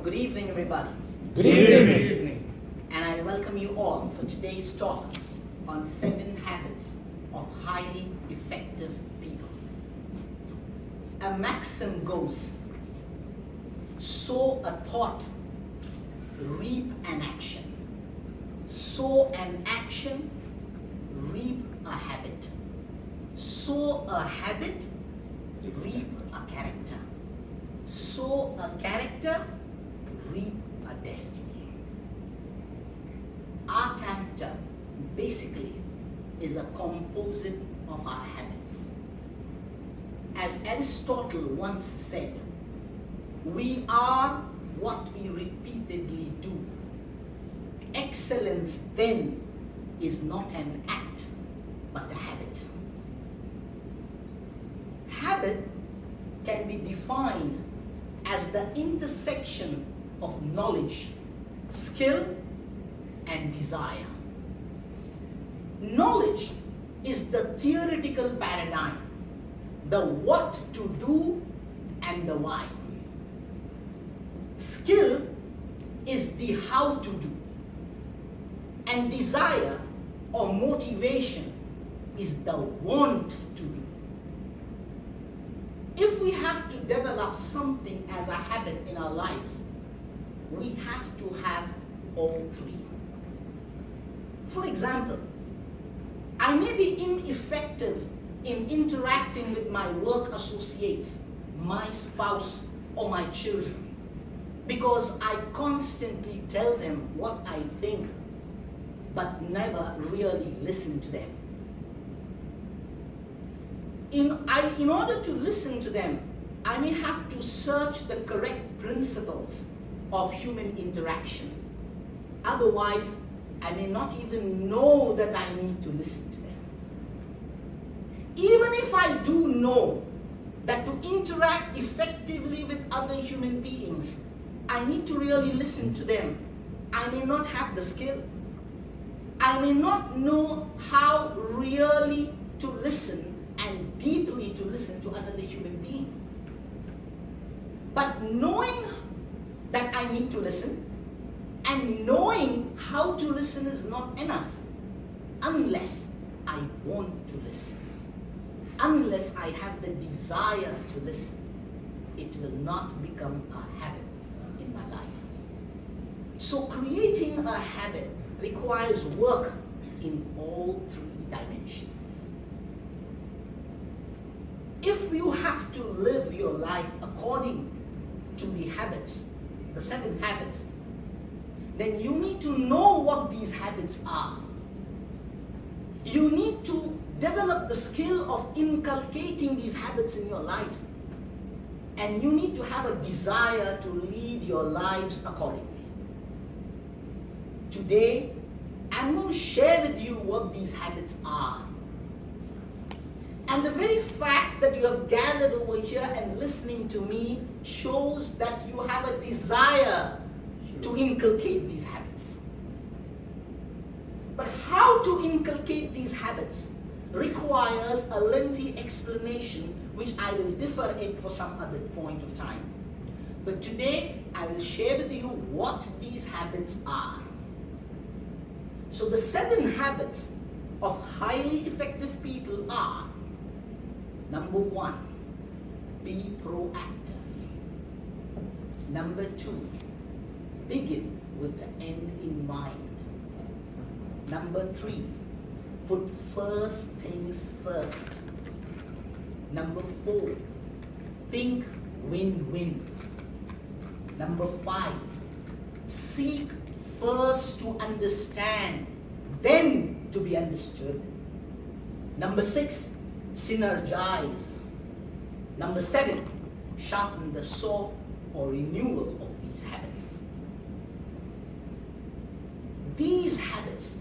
Good evening, everybody. Good evening. And I welcome you all for today's talk on 7 habits of highly effective people. A maxim goes, sow a thought, reap an action. Sow an action, reap a habit. Sow a habit, reap a character. Sow a character, reap a destiny. Our character basically is a composite of our habits. As Aristotle once said, we are what we repeatedly do. Excellence then is not an act, but a habit. Habit can be defined as the intersection of knowledge, skill, and desire. Knowledge is the theoretical paradigm, the what to do and the why. Skill is the how to do, and desire or motivation is the want to do. If we have to develop something as a habit in our lives, we have to have all 3. For example, I may be ineffective in interacting with my work associates, my spouse, or my children because I constantly tell them what I think but never really listen to them. In order to listen to them, I may have to search the correct principles of human interaction. Otherwise, I may not even know that I need to listen to them. Even if I do know that to interact effectively with other human beings, I need to really listen to them, I may not have the skill. I may not know how really to listen and deeply to listen to another human being. But knowing that I need to listen and knowing how to listen is not enough unless I want to listen. Unless I have the desire to listen, it will not become a habit in my life. So creating a habit requires work in all 3 dimensions. If you have to live your life according to the habits, the 7 habits, then you need to know what these habits are. You need to develop the skill of inculcating these habits in your lives. And you need to have a desire to lead your lives accordingly. Today, I'm going to share with you what these habits are. And the very fact that you have gathered over here and listening to me shows that you have a desire to inculcate these habits. But how to inculcate these habits requires a lengthy explanation, which I will defer it for some other point of time. But today, I will share with you what these habits are. So the 7 habits of highly effective people are: Number 1, be proactive. Number 2, begin with the end in mind. Number 3, put first things first. Number 4, think win-win. Number 5, seek first to understand, then to be understood. Number 6, synergize. Number 7, sharpen the saw or renewal of these habits. These habits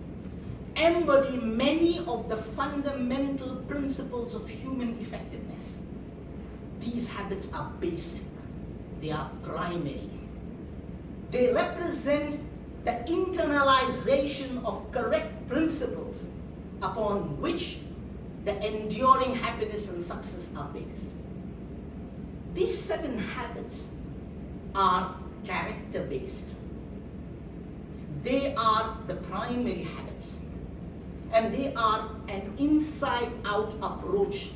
embody many of the fundamental principles of human effectiveness. These habits are basic. They are primary. They represent the internalization of correct principles upon which the enduring happiness and success are based. These 7 habits are character-based. They are the primary habits, and they are an inside-out approach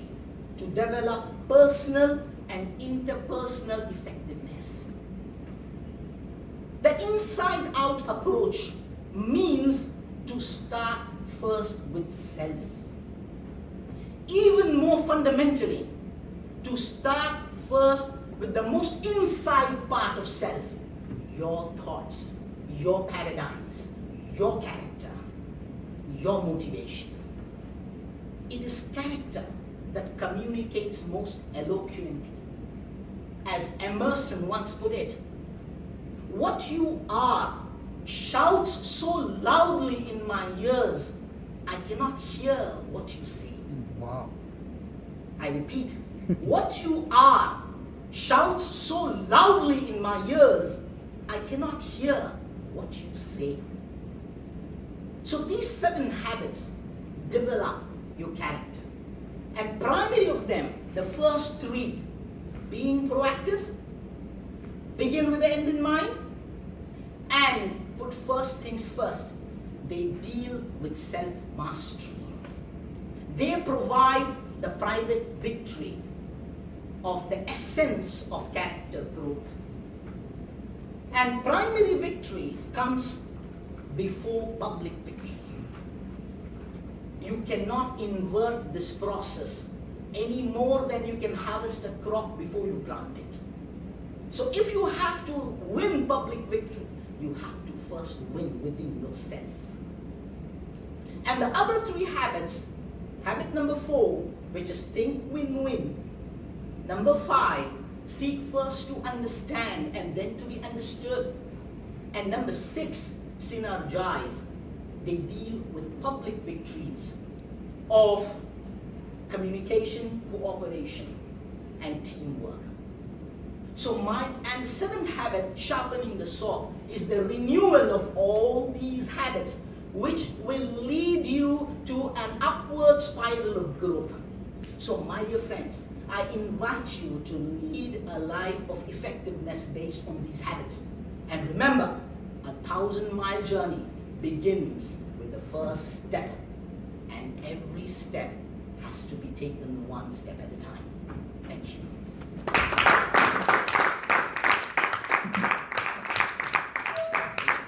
to develop personal and interpersonal effectiveness. The inside-out approach means to start first with self. Even more fundamentally, to start first with the most inside part of self, your thoughts, your paradigms, your character, your motivation. It is character that communicates most eloquently. As Emerson once put it, what you are shouts so loudly in my ears, I cannot hear what you say. Wow. I repeat, what you are shouts so loudly in my ears, I cannot hear what you say. So these 7 habits develop your character. And primary of them, the first 3, being proactive, begin with the end in mind, and put first things first. They deal with self-mastery. They provide the private victory of the essence of character growth. And primary victory comes before public victory. You cannot invert this process any more than you can harvest a crop before you plant it. So if you have to win public victory, you have to first win within yourself. And the other 3 habits, habit number 4, which is think, win-win. Number 5, seek first to understand and then to be understood. And number 6, synergize. They deal with public victories of communication, cooperation, and teamwork. So and the 7th habit, sharpening the saw, is the renewal of all these habits, which will lead you to an upward spiral of growth. So my dear friends, I invite you to lead a life of effectiveness based on these habits. And remember, a 1,000-mile journey begins with the first step, and every step has to be taken one step at a time. Thank you.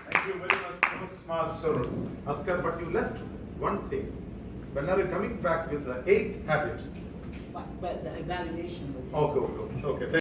Thank you very much, Toastmaster Asker, but you left one thing. When are you coming back with the 8th habit? But the evaluation will Okay.